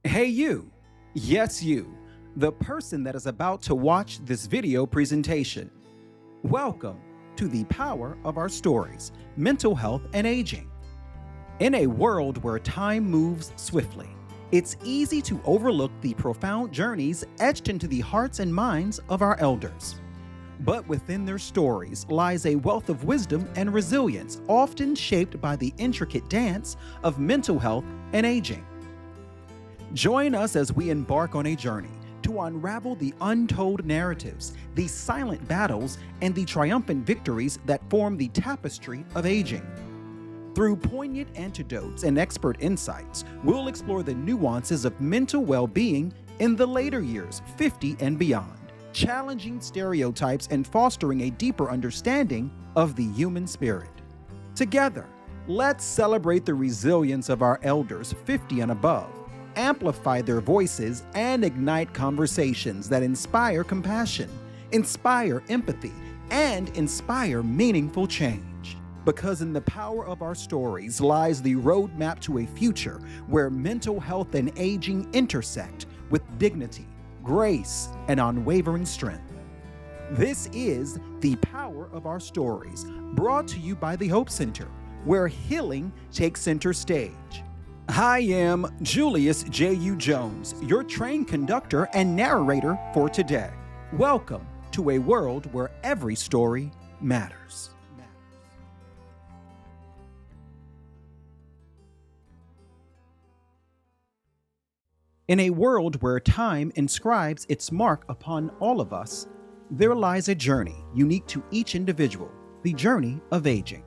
Hey you, yes you, the person that is about to watch this video presentation. Welcome to the power of our stories, mental health and aging. In a world where time moves swiftly, it's easy to overlook the profound journeys etched into the hearts and minds of our elders. But within their stories lies a wealth of wisdom and resilience, often shaped by the intricate dance of mental health and aging. Join us as we embark on a journey to unravel the untold narratives, the silent battles, and the triumphant victories that form the tapestry of aging. Through poignant anecdotes and expert insights, we'll explore the nuances of mental well-being in the later years, 50 and beyond, challenging stereotypes and fostering a deeper understanding of the human spirit. Together, let's celebrate the resilience of our elders 50 and above, amplify their voices, and ignite conversations that inspire compassion, inspire empathy, and inspire meaningful change. Because in the power of our stories lies the roadmap to a future where mental health and aging intersect with dignity, grace, and unwavering strength. This is The Power of Our Stories, brought to you by the Hope Center, where healing takes center stage. I am Julius J.U. Jones, your trained conductor and narrator for today. Welcome to a world where every story matters. In a world where time inscribes its mark upon all of us, there lies a journey unique to each individual, the journey of aging.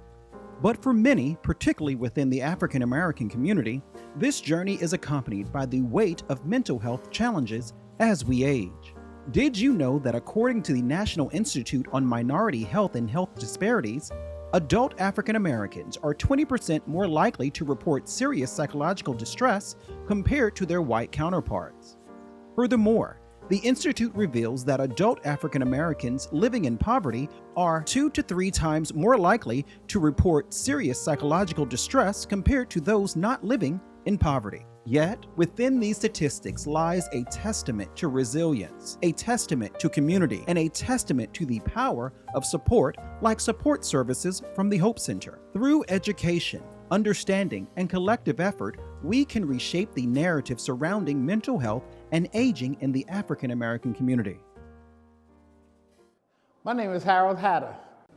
But for many, particularly within the African American community, this journey is accompanied by the weight of mental health challenges as we age. Did you know that according to the National Institute on Minority Health and Health Disparities, adult African Americans are 20% more likely to report serious psychological distress compared to their white counterparts? Furthermore, the Institute reveals that adult African Americans living in poverty are 2 to 3 times more likely to report serious psychological distress compared to those not living in poverty. Yet, within these statistics lies a testament to resilience, a testament to community, and a testament to the power of support like support services from the Hope Center. Through education, understanding, and collective effort, we can reshape the narrative surrounding mental health and aging in the African American community. My name is Harold Hatter.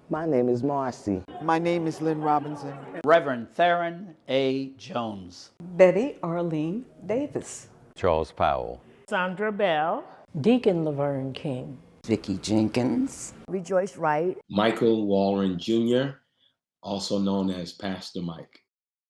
My name is Marcy. My name is Lynn Robinson. Reverend Theron A. Jones. Betty Arlene Davis. Charles Powell. Sandra Bell. Deacon Laverne King. Vicki Jenkins. Rejoice Wright. Michael Wallen Jr., also known as Pastor Mike.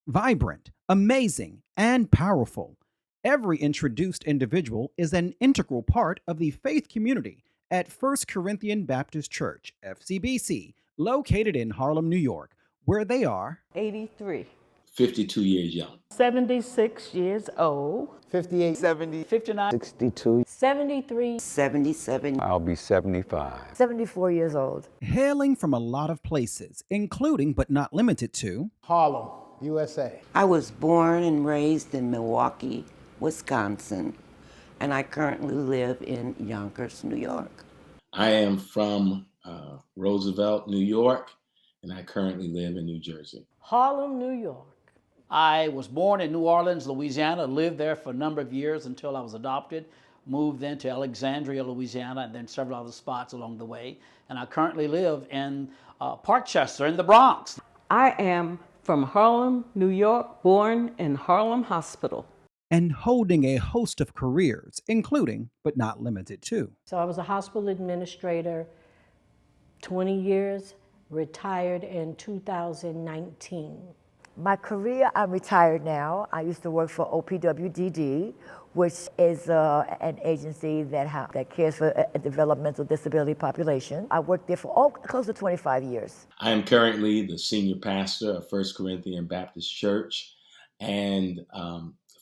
Vibrant, amazing, and powerful, every introduced individual is an integral part of the faith community at First Corinthian Baptist Church, FCBC, located in Harlem, New York, where they are 83. 52 years young. 76 years old. 58, 70, 59. 62. 73. 77. I'll be 75. 74 years old. hailing from a lot of places, including but not limited to Harlem, USA. I was born and raised in Milwaukee, Wisconsin, and I currently live in Yonkers, New York. I am from Roosevelt, New York, and I currently live in New Jersey. Harlem, New York. I was born in New Orleans, Louisiana, lived there for a number of years until I was adopted, moved then to Alexandria, Louisiana, and then several other spots along the way. And I currently live in Parkchester in the Bronx. I am from Harlem, New York, born in Harlem Hospital. and holding a host of careers, including but not limited to. So I was a hospital administrator 20 years, retired in 2019. My career, I'm retired now. I used to work for OPWDD, which is an agency that cares for a developmental disability population. I worked there for close to 25 years. I am currently the senior pastor of First Corinthian Baptist Church and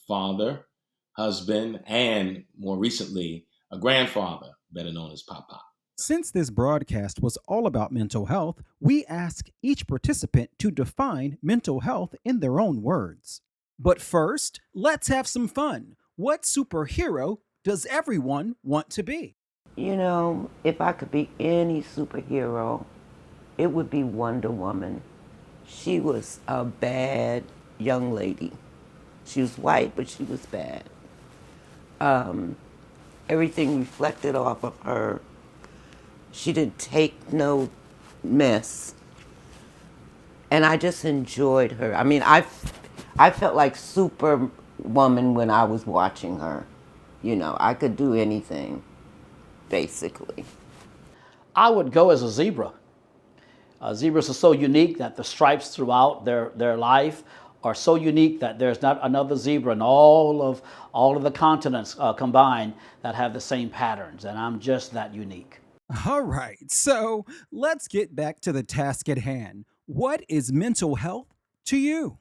father, husband, and more recently, a grandfather, better known as Papa. Since this broadcast was all about mental health, we ask each participant to define mental health in their own words. But first, let's have some fun. What superhero does everyone want to be? You know, if I could be any superhero, it would be Wonder Woman. She was a bad young lady. She was white, but she was bad. Everything reflected off of her. She didn't take no mess. And I just enjoyed her. I mean, I felt like Superwoman when I was watching her. You know, I could do anything, basically. I would go as a zebra. Zebras are so unique that the stripes throughout their life are so unique that there's not another zebra in all of the continents combined that have the same patterns, and I'm just that unique. All right, so let's get back to the task at hand. What is mental health to you?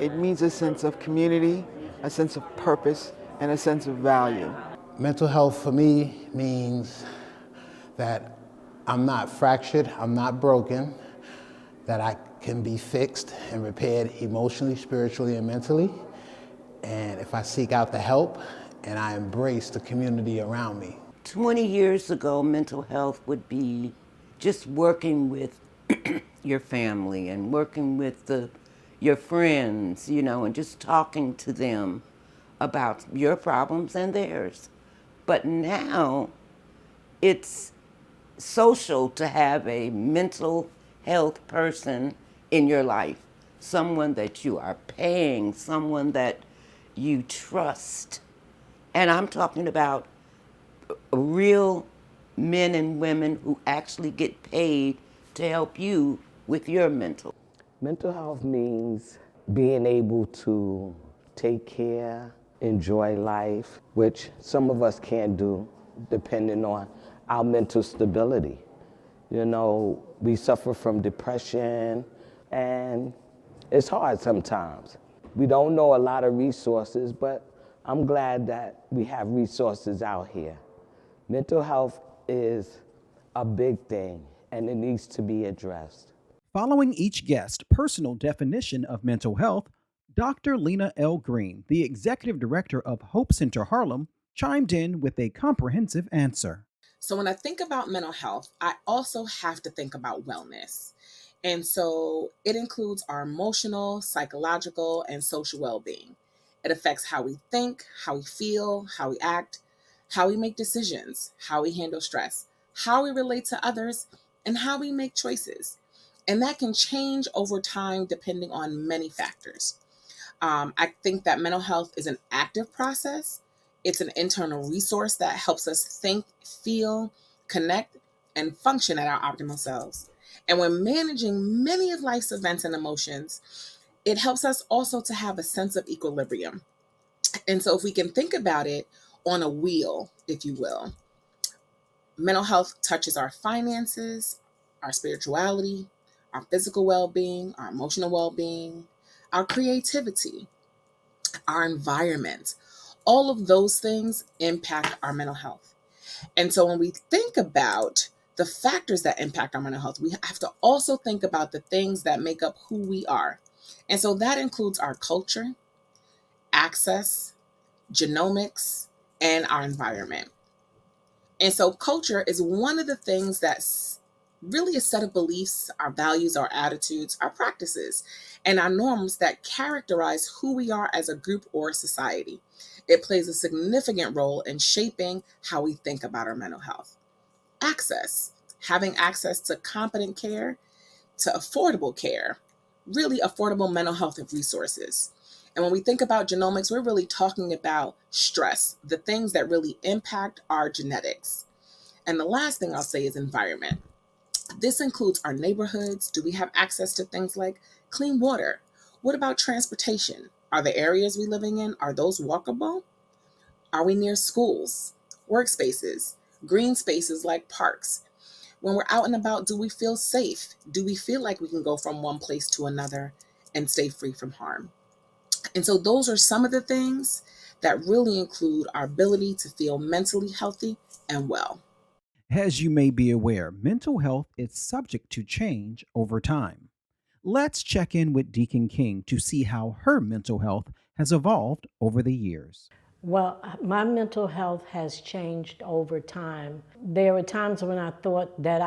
It means a sense of community, a sense of purpose, and a sense of value. Mental health for me means that I'm not fractured, I'm not broken, that I can be fixed and repaired emotionally, spiritually, and mentally. And if I seek out the help and I embrace the community around me. 20 years ago, mental health would be just working with your family and working with your friends, you know, and just talking to them about your problems and theirs. But now it's social to have a mental health person in your life, someone that you are paying, someone that you trust. And I'm talking about real men and women who actually get paid to help you with your mental. Mental health means being able to take care, enjoy life, which some of us can't do depending on our mental stability. You know, we suffer from depression and it's hard sometimes. We don't know a lot of resources, but I'm glad that we have resources out here. Mental health is a big thing and it needs to be addressed. Following each guest's personal definition of mental health, Dr. Lena L. Green, the executive director of Hope Center Harlem, chimed in with a comprehensive answer. So when I think about mental health, I also have to think about wellness. And so it includes our emotional, psychological, and social well-being. It affects how we think, how we feel, how we act, how we make decisions, how we handle stress, how we relate to others, and how we make choices. And that can change over time depending on many factors. I think that mental health is an active process. It's an internal resource that helps us think, feel, connect, and function at our optimal selves. And when managing many of life's events and emotions, it helps us also to have a sense of equilibrium. And so if we can think about it on a wheel, if you will, mental health touches our finances, our spirituality, our physical well-being, our emotional well-being, our creativity, our environment. All of those things impact our mental health. And so when we think about the factors that impact our mental health, we have to also think about the things that make up who we are. And so that includes our culture, access, genomics, and our environment. And so culture is one of the things that's really a set of beliefs, our values, our attitudes, our practices, and our norms that characterize who we are as a group or society. It plays a significant role in shaping how we think about our mental health. Access, having access to competent care, to affordable care, really affordable mental health resources. And when we think about genomics, we're really talking about stress, the things that really impact our genetics. And the last thing I'll say is environment. This includes our neighborhoods. Do we have access to things like clean water? What about transportation? Are the areas we living in, are those walkable? Are we near schools, workspaces, green spaces like parks? When we're out and about, do we feel safe? Do we feel like we can go from one place to another and stay free from harm? And so those are some of the things that really include our ability to feel mentally healthy and well. As you may be aware, mental health is subject to change over time. Let's check in with Deacon King to see how her mental health has evolved over the years. Well, my mental health has changed over time. There were times when I thought that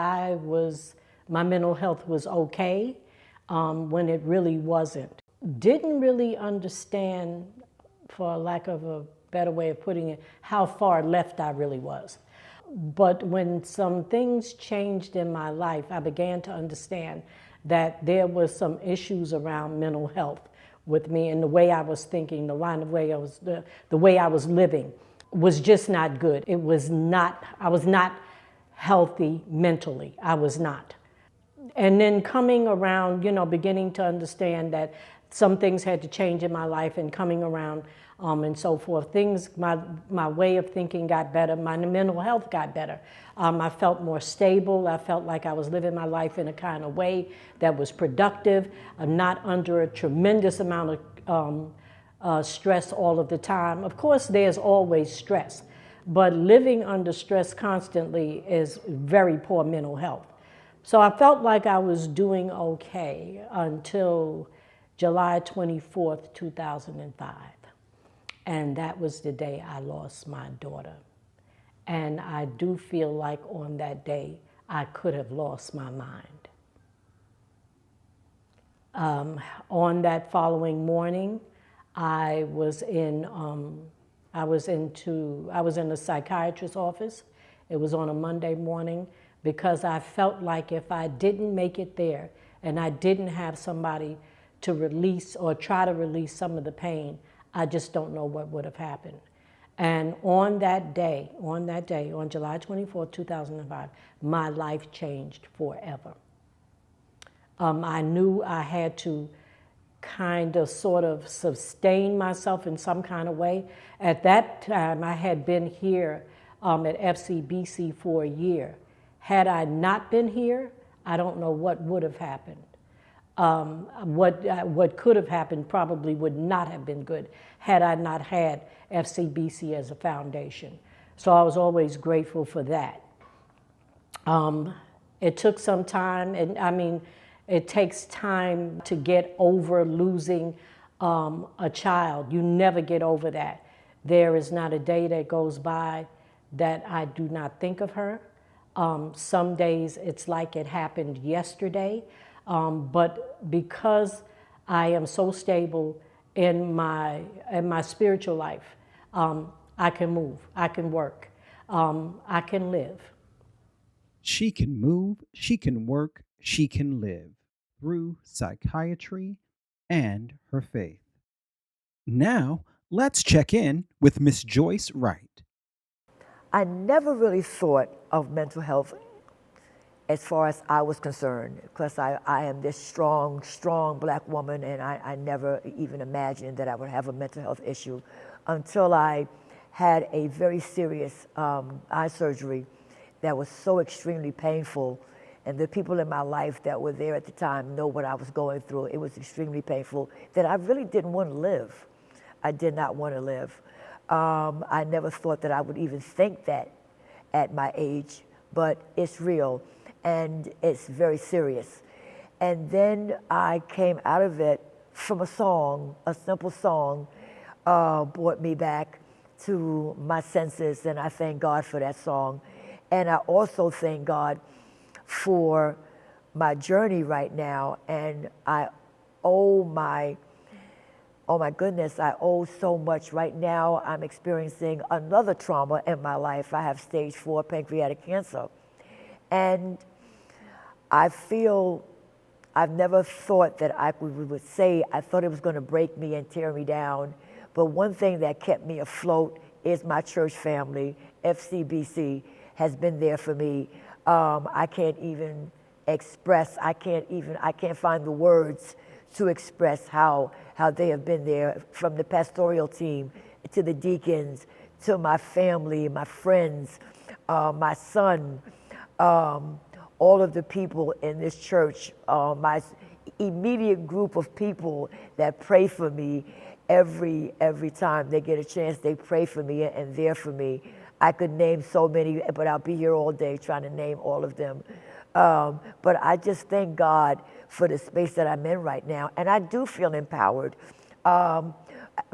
my mental health was okay, when it really wasn't. Didn't really understand, for lack of a better way of putting it, how far left I really was. But when some things changed in my life, I began to understand that there was some issues around mental health with me, and the way I was thinking, the way I was living was just not good. I was not healthy mentally. I was not. And then coming around, beginning to understand that some things had to change in my life, and coming around and so forth. My way of thinking got better. My mental health got better. I felt more stable. I felt like I was living my life in a kind of way that was productive. I'm not under a tremendous amount of stress all of the time. Of course, there's always stress, but living under stress constantly is very poor mental health. So I felt like I was doing okay until July 24th, 2005. And that was the day I lost my daughter. And I do feel like on that day, I could have lost my mind. On that following morning, I was in a psychiatrist's office. It was on a Monday morning, because I felt like if I didn't make it there and I didn't have somebody to release or try to release some of the pain, I just don't know what would have happened. And on that day, on July 24, 2005, my life changed forever. I knew I had to kind of sort of sustain myself in some kind of way. At that time, I had been here at FCBC for a year. Had I not been here, I don't know what would have happened. What could have happened probably would not have been good had I not had FCBC as a foundation. So I was always grateful for that. It took some time, and I mean, it takes time to get over losing a child. You never get over that. There is not a day that goes by that I do not think of her. Some days it's like it happened yesterday. But because I am so stable in my spiritual life, I can move, I can work, I can live. She can move, she can work, she can live through psychiatry and her faith. Now, let's check in with Miss Joyce Wright. I never really thought of mental health as far as I was concerned, because I am this strong black woman, and I never even imagined that I would have a mental health issue until I had a very serious eye surgery that was so extremely painful. And the people in my life that were there at the time know what I was going through. It was extremely painful that I really didn't want to live. I did not want to live. I never thought that I would even think that at my age, but it's real. And it's very serious. And then I came out of it from a song, a simple song, brought me back to my senses, and I thank God for that song. And I also thank God for my journey right now, and I owe oh my goodness, I owe so much. Right now, I'm experiencing another trauma in my life. I have stage 4 pancreatic cancer. And I feel, I've never thought that I would say, I thought it was going to break me and tear me down. But one thing that kept me afloat is my church family. FCBC has been there for me. I can't even express, I can't find the words to express how they have been there, from the pastoral team to the deacons, to my family, my friends, my son, all of the people in this church, my immediate group of people that pray for me every time they get a chance. They pray for me and there for me. I could name so many, but I'll be here all day trying to name all of them. But I just thank God for the space that I'm in right now, and I do feel empowered.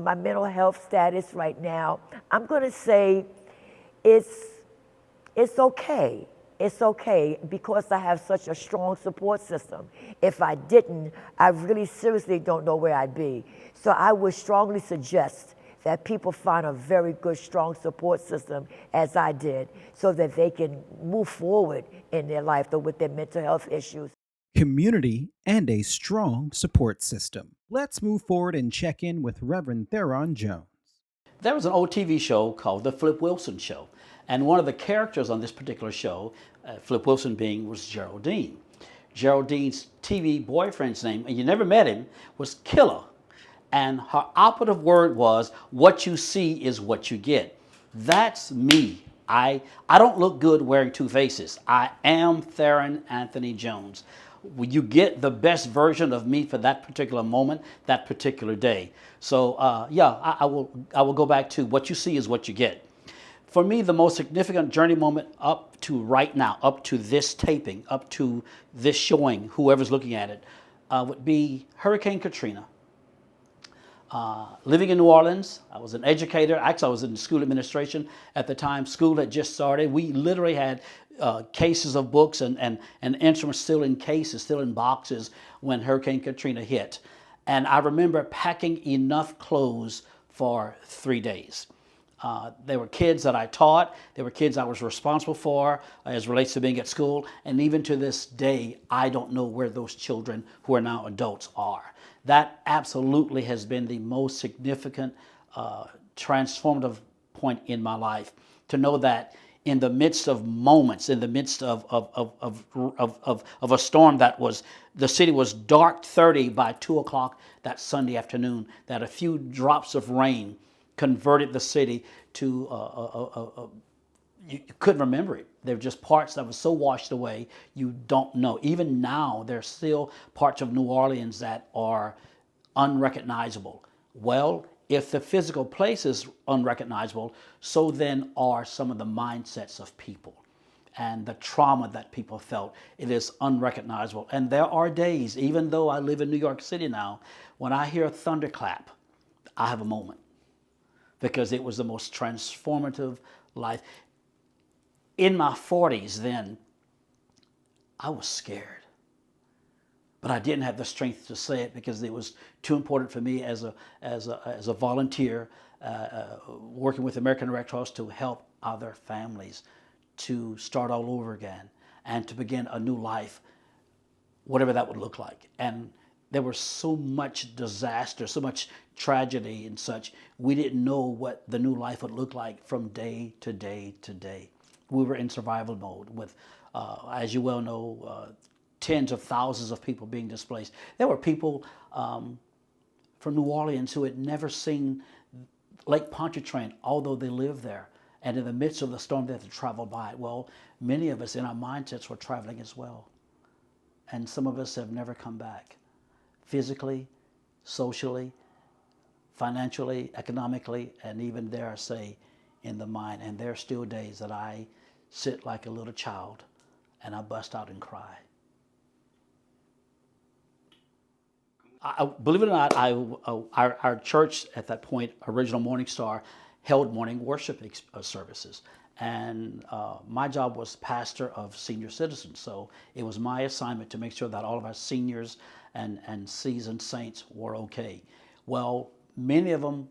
my mental health status right now, I'm going to say it's okay. It's okay because I have such a strong support system. If I didn't, I really seriously don't know where I'd be. So I would strongly suggest that people find a very good, strong support system, as I did, so that they can move forward in their life with their mental health issues. Community and a strong support system. Let's move forward and check in with Reverend Theron Jones. There was an old TV show called The Flip Wilson Show. And one of the characters on this particular show, Flip Wilson was Geraldine. Geraldine's TV boyfriend's name, and you never met him, was Killer. And her operative word was, what you see is what you get. That's me. I don't look good wearing two faces. I am Theron Anthony Jones. You get the best version of me for that particular moment, that particular day. So I will go back to what you see is what you get. For me, the most significant journey moment up to right now, up to this taping, up to this showing, whoever's looking at it, would be Hurricane Katrina. Living in New Orleans, I was an educator. Actually, I was in school administration at the time. School had just started. We literally had cases of books and instruments still in cases, still in boxes when Hurricane Katrina hit. And I remember packing enough clothes for 3 days. There were kids that I taught. There were kids I was responsible for as relates to being at school. And even to this day, I don't know where those children who are now adults are. That absolutely has been the most significant transformative point in my life, to know that in the midst of moments, in the midst of a storm that was, the city was dark 30 by 2 o'clock that Sunday afternoon, that a few drops of rain converted the city to, you couldn't remember it. There were just parts that were so washed away, you don't know. Even now, there's still parts of New Orleans that are unrecognizable. Well, if the physical place is unrecognizable, so then are some of the mindsets of people and the trauma that people felt. It is unrecognizable. And there are days, even though I live in New York City now, when I hear a thunderclap, I have a moment, because it was the most transformative life. In my 40s then, I was scared. But I didn't have the strength to say it because it was too important for me as a volunteer working with American Red Cross to help other families to start all over again and to begin a new life, whatever that would look like. And there was so much disaster, so much tragedy and such. We didn't know what the new life would look like from day to day to day. We were in survival mode with, as you well know, tens of thousands of people being displaced. There were people from New Orleans who had never seen Lake Pontchartrain, although they lived there. And in the midst of the storm, they had to travel by it. Well, many of us in our mindsets were traveling as well. And some of us have never come back. Physically, socially, financially, economically, and even dare I say, in the mind. And there are still days that I sit like a little child and I bust out and cry. Believe it or not, our church at that point, Original Morning Star, held morning worship services. And my job was pastor of senior citizens. So it was my assignment to make sure that all of our seniors and seasoned saints were okay. Well, many of them,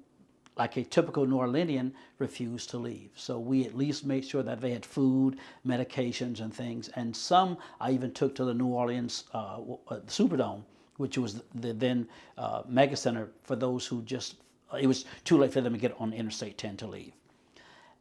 like a typical New Orleanian, refused to leave. So we at least made sure that they had food, medications, and things. And some I even took to the New Orleans Superdome, which was the then mega center for those who just, it was too late for them to get on Interstate 10 to leave.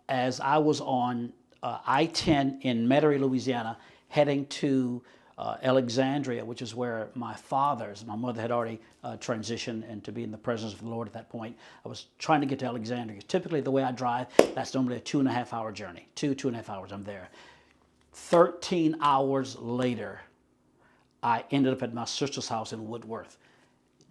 As I was on I-10 in Metairie, Louisiana, heading to Alexandria, which is where my mother had already transitioned and to be in the presence of the Lord at that point. I was trying to get to Alexandria. Typically the way I drive, that's normally a 2.5 hour journey. 2.5 hours, I'm there. 13 hours later, I ended up at my sister's house in Woodworth,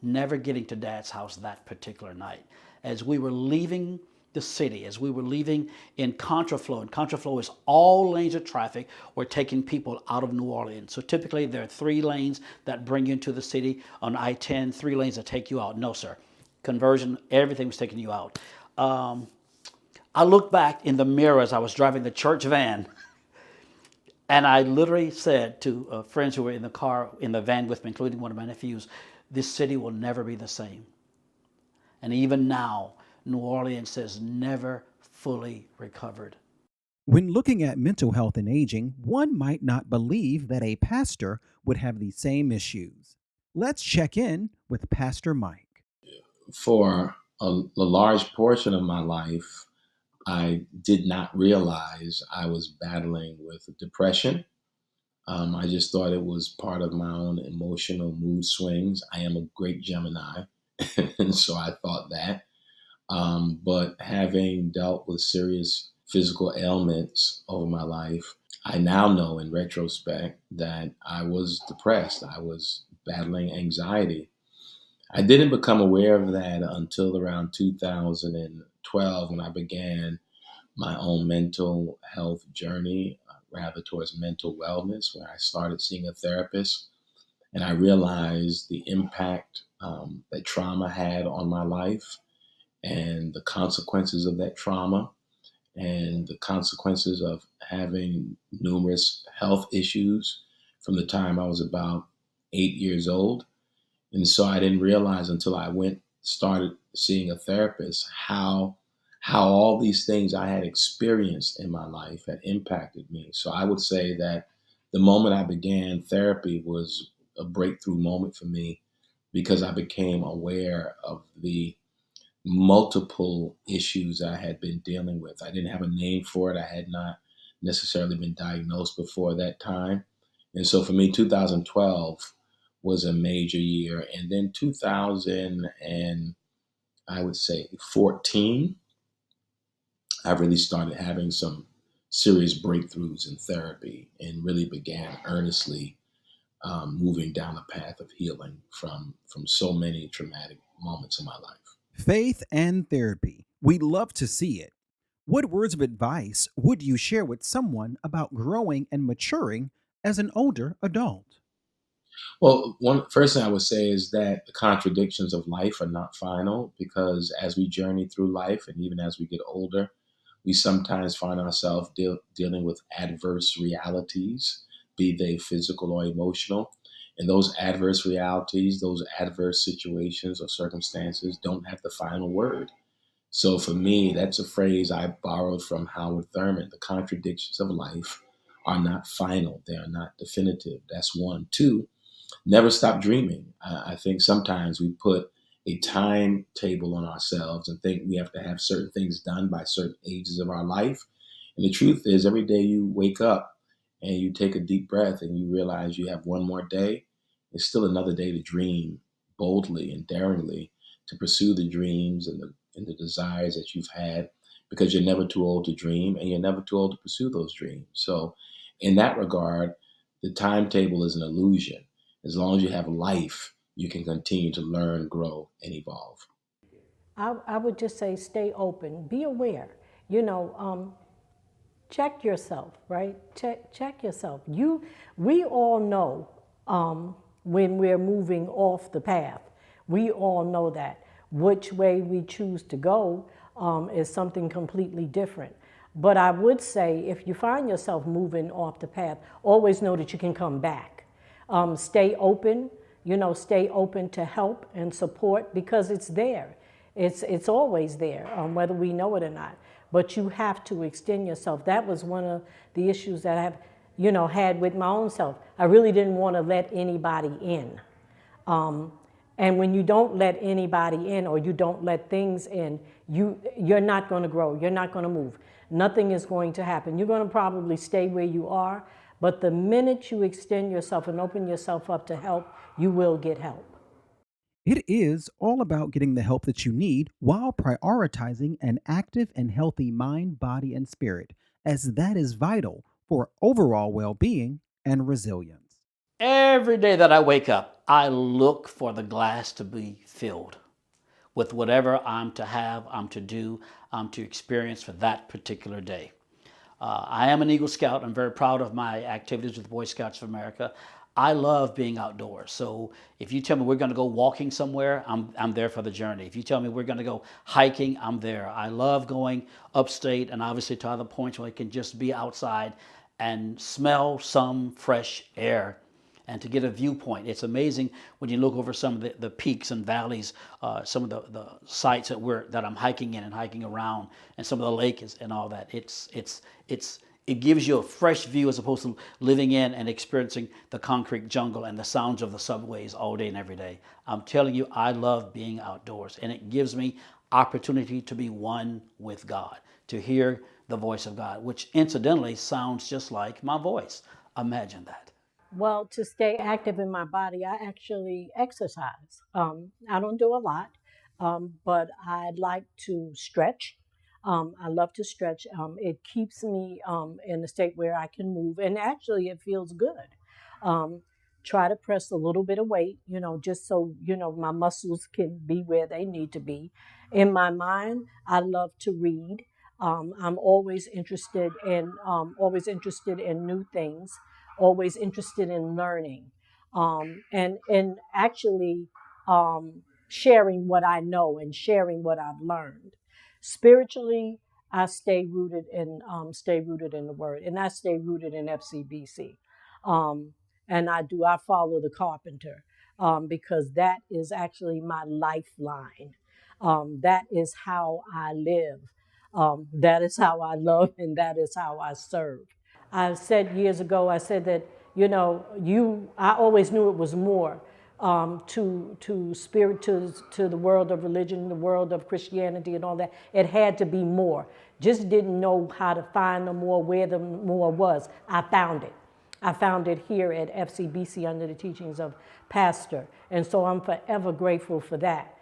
never getting to Dad's house that particular night. As we were leaving the city, as we were leaving in contraflow, and contraflow is all lanes of traffic were taking people out of New Orleans. So typically there are 3 lanes that bring you into the city on I-10, 3 lanes that take you out. No, sir. conversion, everything was taking you out. I looked back in the mirror as I was driving the church van, and I literally said to friends who were in the car, in the van with me, including one of my nephews, this city will never be the same. And even now, New Orleans has never fully recovered. When looking at mental health and aging, one might not believe that a pastor would have the same issues. Let's check in with Pastor Mike. For a large portion of my life, I did not realize I was battling with depression. I just thought it was part of my own emotional mood swings. I am a great Gemini, and so I thought that. But having dealt with serious physical ailments over my life, I now know in retrospect that I was depressed. I was battling anxiety. I didn't become aware of that until around 2012 when I began my own mental health journey, rather towards mental wellness, where I started seeing a therapist. And I realized the impact that trauma had on my life and the consequences of that trauma and the consequences of having numerous health issues from the time I was about 8 years old. And so I didn't realize until I started seeing a therapist how all these things I had experienced in my life had impacted me. So I would say that the moment I began therapy was a breakthrough moment for me because I became aware of the multiple issues I had been dealing with. I didn't have a name for it. I had not necessarily been diagnosed before that time. And so for me, 2012 was a major year. And then 2000 and I would say 14, I really started having some serious breakthroughs in therapy and really began earnestly moving down a path of healing from so many traumatic moments in my life. Faith and therapy. We love to see it. What words of advice would you share with someone about growing and maturing as an older adult? Well, one first thing I would say is that the contradictions of life are not final because as we journey through life and even as we get older, we sometimes find ourselves dealing with adverse realities, be they physical or emotional. And those adverse realities, those adverse situations or circumstances don't have the final word. So for me, that's a phrase I borrowed from Howard Thurman. The contradictions of life are not final, they are not definitive. That's one. Two, never stop dreaming. I think sometimes we put a timetable on ourselves and think we have to have certain things done by certain ages of our life. And the truth is, every day you wake up and you take a deep breath and you realize you have one more day, it's still another day to dream boldly and daringly, to pursue the dreams and the desires that you've had, because you're never too old to dream and you're never too old to pursue those dreams. So, in that regard, the timetable is an illusion. As long as you have life, you can continue to learn, grow, and evolve. I would just say stay open, be aware. You know, check yourself, right? Check yourself. We all know when we're moving off the path. We all know that. Which way we choose to go is something completely different. But I would say if you find yourself moving off the path, always know that you can come back. Stay open, stay open to help and support because it's there. It's always there, whether we know it or not. But you have to extend yourself. That was one of the issues that I've, had with my own self. I really didn't want to let anybody in. And when you don't let anybody in or you don't let things in, you're not going to grow. You're not going to move. Nothing is going to happen. You're going to probably stay where you are. But the minute you extend yourself and open yourself up to help, you will get help. It is all about getting the help that you need while prioritizing an active and healthy mind, body, and spirit, as that is vital for overall well being and resilience. Every day that I wake up, I look for the glass to be filled with whatever I'm to have, I'm to do, I'm to experience for that particular day. I am an Eagle Scout. I'm very proud of my activities with Boy Scouts of America. I love being outdoors. So if you tell me we're going to go walking somewhere, I'm there for the journey. If you tell me we're going to go hiking, I'm there. I love going upstate and obviously to other points where I can just be outside and smell some fresh air and to get a viewpoint. It's amazing when you look over some of the peaks and valleys, some of the sites that I'm hiking in and hiking around, and some of the lakes and all that. It gives you a fresh view as opposed to living in and experiencing the concrete jungle and the sounds of the subways all day and every day. I'm telling you, I love being outdoors, and it gives me opportunity to be one with God, to hear the voice of God, which incidentally sounds just like my voice. Imagine that. Well, to stay active in my body, I actually exercise. I don't do a lot, but I like to stretch. I love to stretch. It keeps me in a state where I can move, and actually, it feels good. Um, Try to press a little bit of weight, just so my muscles can be where they need to be. In my mind, I love to read. I'm always interested in new things, always interested in learning, and actually sharing what I know and sharing what I've learned. Spiritually, I stay rooted in the Word, and I stay rooted in FCBC. And I follow the carpenter, because that is actually my lifeline. That is how I live. That is how I love, and that is how I serve. I said years ago, I said that, I always knew it was more, to spirit, to the world of religion, the world of Christianity and all that. It had to be more. Just didn't know how to find the more, where the more was. I found it. I found it here at FCBC under the teachings of Pastor. And so I'm forever grateful for that.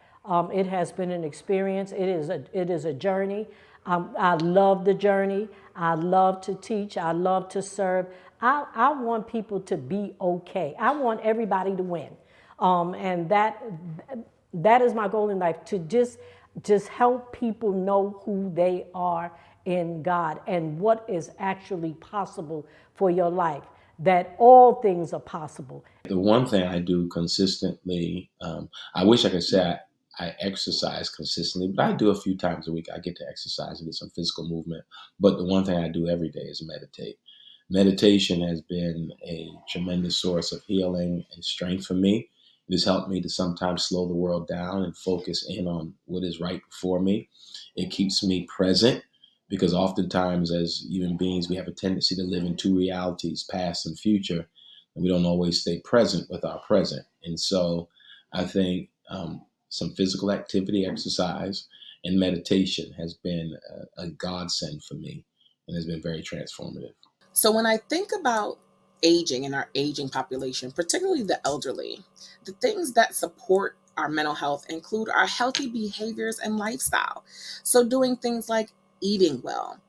It has been an experience. It is a journey. I love the journey. I love to teach. I love to serve. I want people to be okay. I want everybody to win. And that is my goal in life, to just help people know who they are in God and what is actually possible for your life, that all things are possible. The one thing I do consistently, I wish I could say I exercise consistently, but I do a few times a week. I get to exercise and get some physical movement. But the one thing I do every day is meditate. Meditation has been a tremendous source of healing and strength for me. It has helped me to sometimes slow the world down and focus in on what is right before me. It keeps me present, because oftentimes as human beings, we have a tendency to live in two realities, past and future, and we don't always stay present with our present. And so I think some physical activity, exercise, and meditation has been a godsend for me and has been very transformative. So when I think about aging and our aging population, particularly the elderly, the things that support our mental health include our healthy behaviors and lifestyle. So doing things like eating well,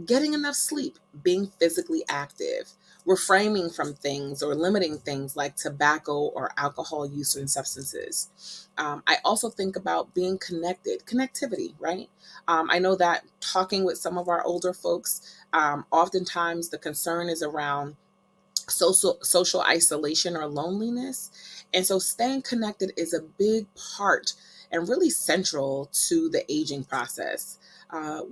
getting enough sleep, being physically active, refraining from things or limiting things like tobacco or alcohol use and substances. I also think about being connectivity, right? I know that talking with some of our older folks, oftentimes the concern is around social isolation or loneliness. And so staying connected is a big part and really central to the aging process.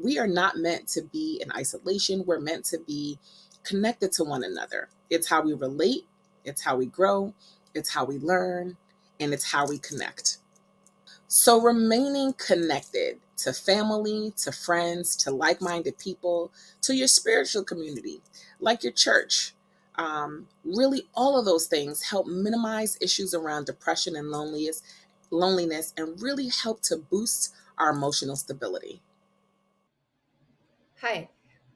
We are not meant to be in isolation. We're meant to be connected to one another. It's how we relate, it's how we grow, it's how we learn, and it's how we connect. So remaining connected to family, to friends, to like-minded people, to your spiritual community, like your church. Really, all of those things help minimize issues around depression and loneliness, and really help to boost our emotional stability. Hi,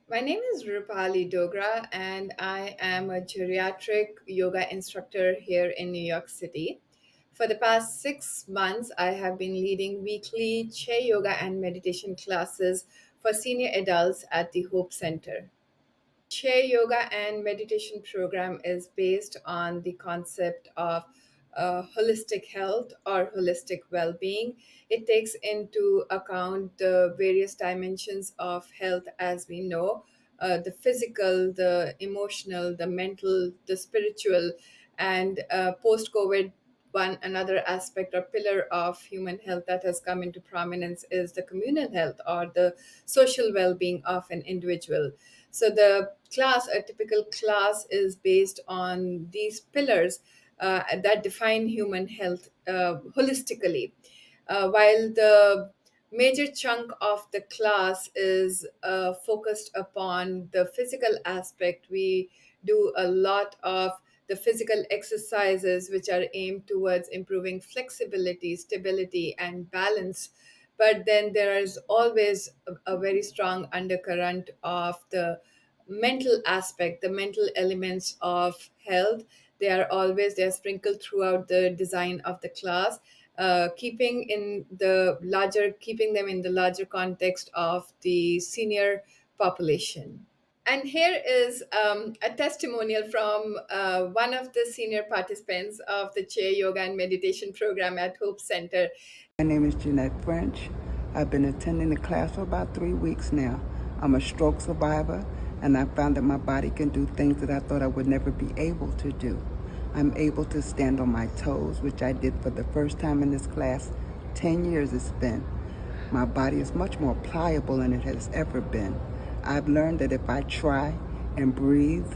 my name is Rupali Dogra, and I am a geriatric yoga instructor here in New York City. For the past 6 months, I have been leading weekly chair yoga and meditation classes for senior adults at the Hope Center. Chair yoga and meditation program is based on the concept of holistic health or holistic well-being. It takes into account the various dimensions of health as we know, the physical, the emotional, the mental, the spiritual, And post-COVID, another aspect or pillar of human health that has come into prominence is the communal health or the social well-being of an individual. So the class, a typical class, is based on these pillars that define human health holistically. While the major chunk of the class is focused upon the physical aspect, we do a lot of the physical exercises which are aimed towards improving flexibility, stability, and balance. But then there is always a very strong undercurrent of the mental aspect, the mental elements of health. They are sprinkled throughout the design of the class, keeping them in the larger context of the senior population. And here is a testimonial from one of the senior participants of the Chair Yoga and Meditation program at Hope Center. My name is Jeanette French. I've been attending the class for about 3 weeks now. I'm a stroke survivor, and I found that my body can do things that I thought I would never be able to do. I'm able to stand on my toes, which I did for the first time in this class. 10 years it's been. My body is much more pliable than it has ever been. I've learned that if I try and breathe,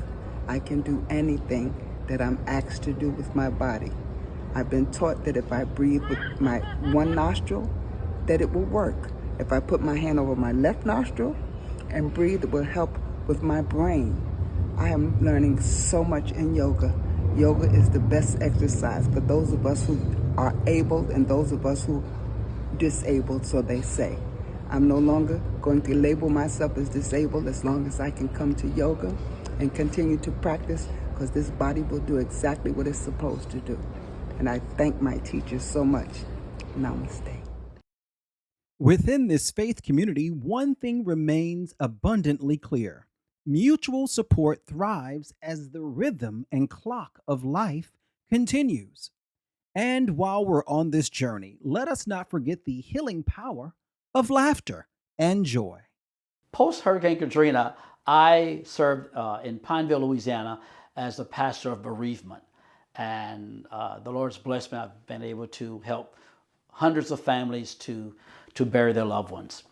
I can do anything that I'm asked to do with my body. I've been taught that if I breathe with my one nostril, that it will work. If I put my hand over my left nostril and breathe, it will help with my brain. I am learning so much in yoga. Yoga is the best exercise for those of us who are able and those of us who are disabled, so they say. I'm no longer going to label myself as disabled as long as I can come to yoga and continue to practice, because this body will do exactly what it's supposed to do. And I thank my teachers so much. Namaste. Within this faith community, one thing remains abundantly clear. Mutual support thrives as the rhythm and clock of life continues. And while we're on this journey, let us not forget the healing power of laughter and joy. Post Hurricane Katrina, I served in Pineville, Louisiana as the pastor of bereavement. And the Lord's blessed me. I've been able to help hundreds of families to bury their loved ones.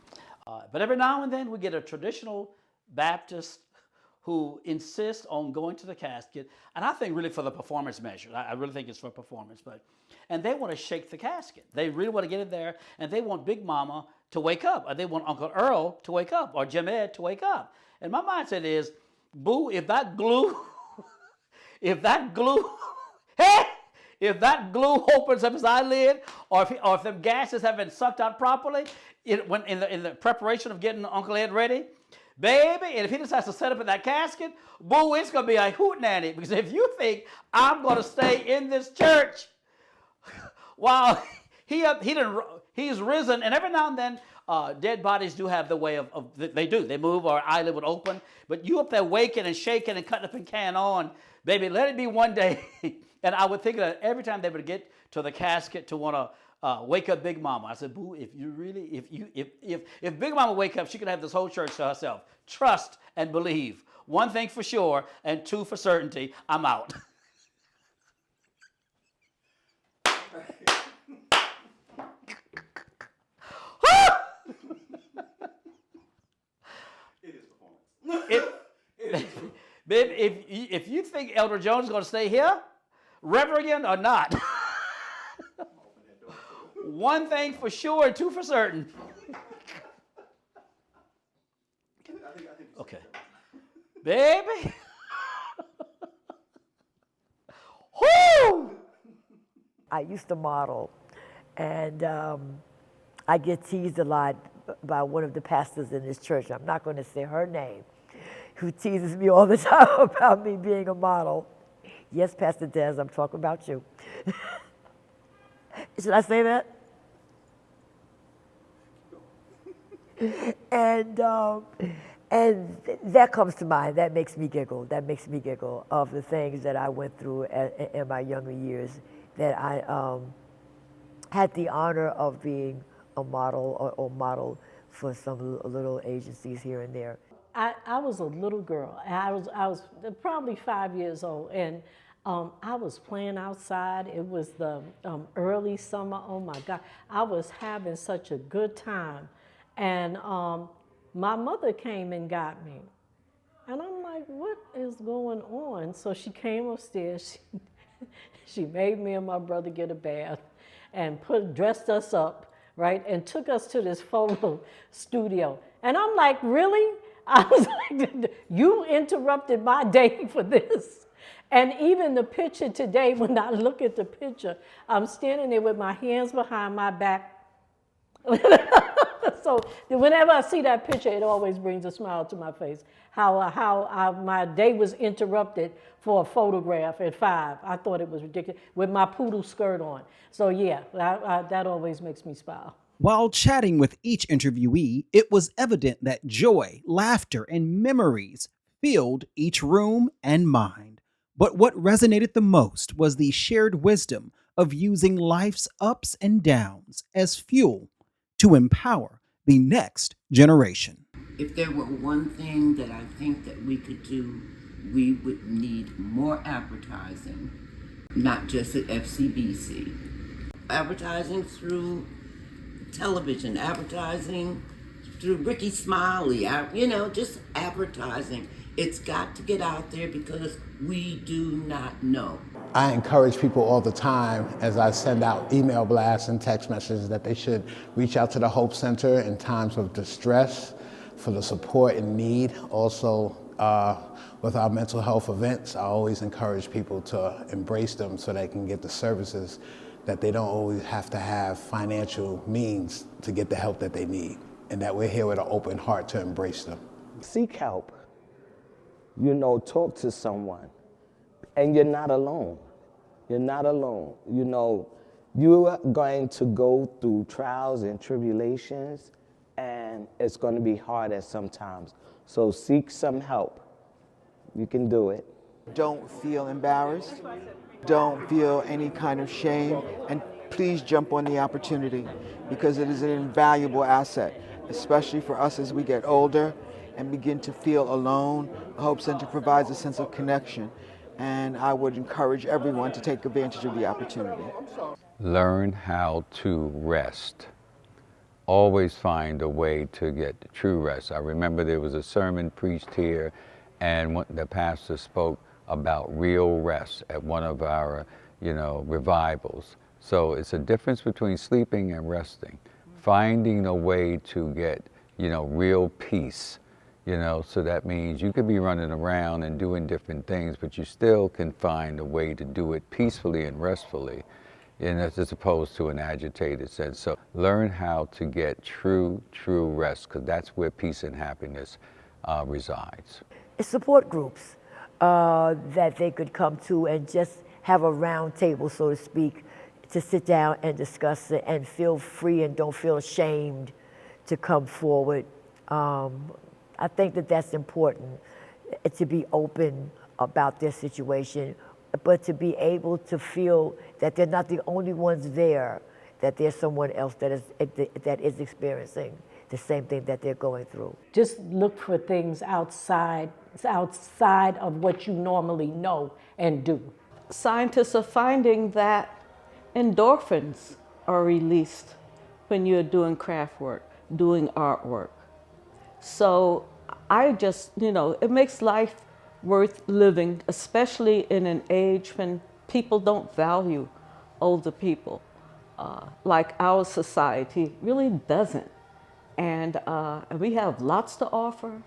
But every now and then we get a traditional Baptist who insists on going to the casket, and I think really for the performance measure. I really think it's for performance, and they want to shake the casket. They really want to get in there, and they want Big Mama to wake up, or they want Uncle Earl to wake up, or Jim Ed to wake up. And my mindset is, boo, if that glue hey, if that glue opens up his eyelid, or if them gases have been sucked out properly, when in the preparation of getting Uncle Ed ready, baby, and if he decides to set up in that casket, boo, it's going to be a hootenanny. Because if you think I'm going to stay in this church while he's risen, and every now and then dead bodies do have the way they move, or eyelid would open, but you up there waking and shaking and cutting up and carrying on, baby, let it be one day. And I would think that every time they would get to the casket to want to wake up Big Mama, I said, boo, if Big Mama wake up, she could have this whole church to herself. Trust and believe. One thing for sure, and two for certainty, I'm out. It is performance. Babe, if you think Elder Jones is going to stay here, Reverend or not, one thing for sure, two for certain. Okay. Baby. Whoo! I used to model, and I get teased a lot by one of the pastors in this church. I'm not going to say her name, who teases me all the time about me being a model. Yes, Pastor Des, I'm talking about you. Should I say that? And that comes to mind. That makes me giggle. That makes me giggle of the things that I went through in my younger years, that I had the honor of being a model or model for some little agencies here and there. I was a little girl. I was probably 5 years old, and I was playing outside. It was the early summer. Oh my God. I was having such a good time. And my mother came and got me. And I'm like, what is going on? So she came upstairs. She made me and my brother get a bath and dressed us up, right? And took us to this photo studio. And I'm like, really? I was like, you interrupted my day for this. And even the picture today, when I look at the picture, I'm standing there with my hands behind my back. So whenever I see that picture, it always brings a smile to my face. How my day was interrupted for a photograph at 5. I thought it was ridiculous, with my poodle skirt on. So yeah, that always makes me smile. While chatting with each interviewee, it was evident that joy, laughter, and memories filled each room and mind. But what resonated the most was the shared wisdom of using life's ups and downs as fuel to empower the next generation. If there were one thing that I think that we could do, we would need more advertising, not just at FCBC. Advertising through television, advertising through Ricky Smiley, just advertising. It's got to get out there because we do not know. I encourage people all the time as I send out email blasts and text messages that they should reach out to the Hope Center in times of distress for the support and need. Also, with our mental health events, I always encourage people to embrace them so they can get the services that they don't always have to have financial means to get the help that they need, and that we're here with an open heart to embrace them. Seek help. Talk to someone. And you're not alone. You're not alone. You are going to go through trials and tribulations, and it's going to be hard at some times. So seek some help. You can do it. Don't feel embarrassed. Don't feel any kind of shame. And please jump on the opportunity, because it is an invaluable asset, especially for us as we get older and begin to feel alone. The Hope Center provides a sense of connection, and I would encourage everyone to take advantage of the opportunity. Learn how to rest. Always find a way to get true rest. I remember there was a sermon preached here, and the pastor spoke about real rest at one of our, revivals. So it's a difference between sleeping and resting. Finding a way to get, real peace. So that means you could be running around and doing different things, but you still can find a way to do it peacefully and restfully, as opposed to an agitated sense. So learn how to get true rest, because that's where peace and happiness resides. Support groups that they could come to and just have a round table, so to speak, to sit down and discuss it and feel free and don't feel ashamed to come forward. I think that that's important, to be open about their situation, but to be able to feel that they're not the only ones there, that there's someone else that is experiencing the same thing that they're going through. Just look for things outside of what you normally know and do. Scientists are finding that endorphins are released when you're doing craft work, doing artwork. So I just, it makes life worth living, especially in an age when people don't value older people, like our society really doesn't. And we have lots to offer,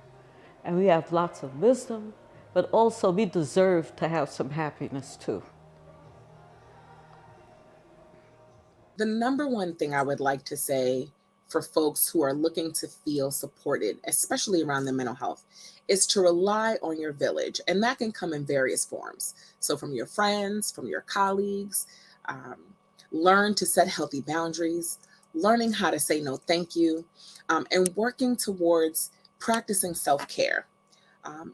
and we have lots of wisdom, but also we deserve to have some happiness too. The number one thing I would like to say for folks who are looking to feel supported, especially around their mental health, is to rely on your village. And that can come in various forms. So from your friends, from your colleagues, learn to set healthy boundaries, learning how to say no thank you, and working towards practicing self-care.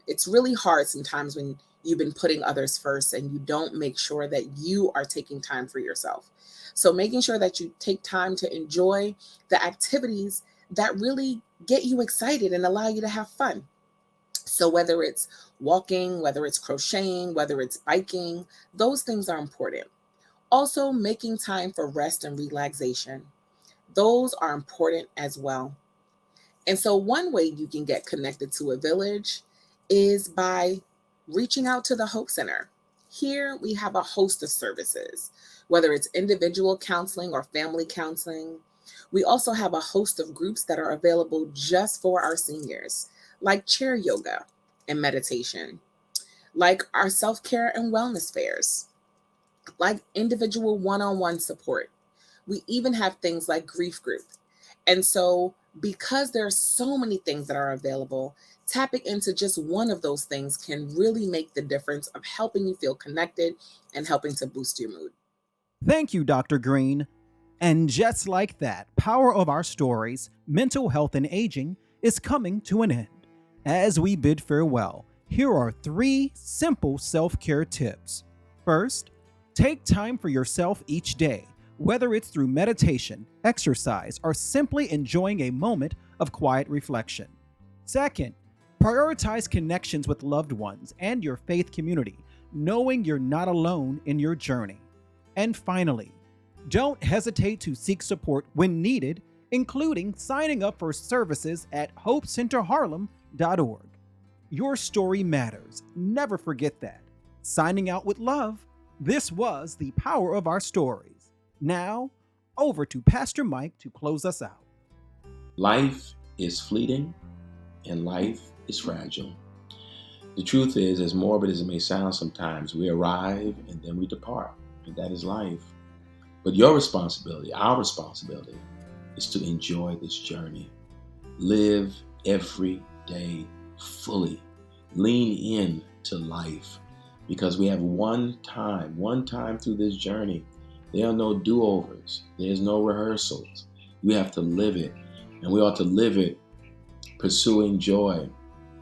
It's really hard sometimes when you've been putting others first and you don't make sure that you are taking time for yourself. So making sure that you take time to enjoy the activities that really get you excited and allow you to have fun. So whether it's walking, whether it's crocheting, whether it's biking, those things are important. Also, making time for rest and relaxation. Those are important as well. And so one way you can get connected to a village is by reaching out to the Hope Center. Here we have a host of services, whether it's individual counseling or family counseling. We also have a host of groups that are available just for our seniors, like chair yoga and meditation, like our self-care and wellness fairs, like individual one-on-one support. We even have things like grief group. And so because there are so many things that are available, tapping into just one of those things can really make the difference of helping you feel connected and helping to boost your mood. Thank you, Dr. Green. And just like that, Power of Our Stories, Mental Health and Aging is coming to an end. As we bid farewell, here are 3 simple self-care tips. First, take time for yourself each day, whether it's through meditation, exercise, or simply enjoying a moment of quiet reflection. Second, prioritize connections with loved ones and your faith community, knowing you're not alone in your journey. And finally, don't hesitate to seek support when needed, including signing up for services at hopecenterharlem.org. Your story matters. Never forget that. Signing out with love, this was the Power of Our Stories. Now, over to Pastor Mike to close us out. Life is fleeting and life is fragile. The truth is, as morbid as it may sound sometimes, we arrive and then we depart, and that is life. But your responsibility, our responsibility, is to enjoy this journey. Live every day fully. Lean in to life, because we have one time through this journey. There are no do-overs. There's no rehearsals. We have to live it, and we ought to live it pursuing joy,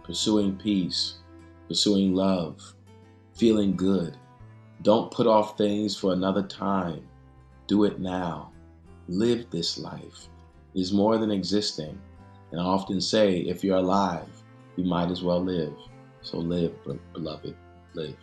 pursuing peace, pursuing love, feeling good. Don't put off things for another time. Do it now. Live this life. It is more than existing. And I often say, if you're alive, you might as well live. So live, beloved, live.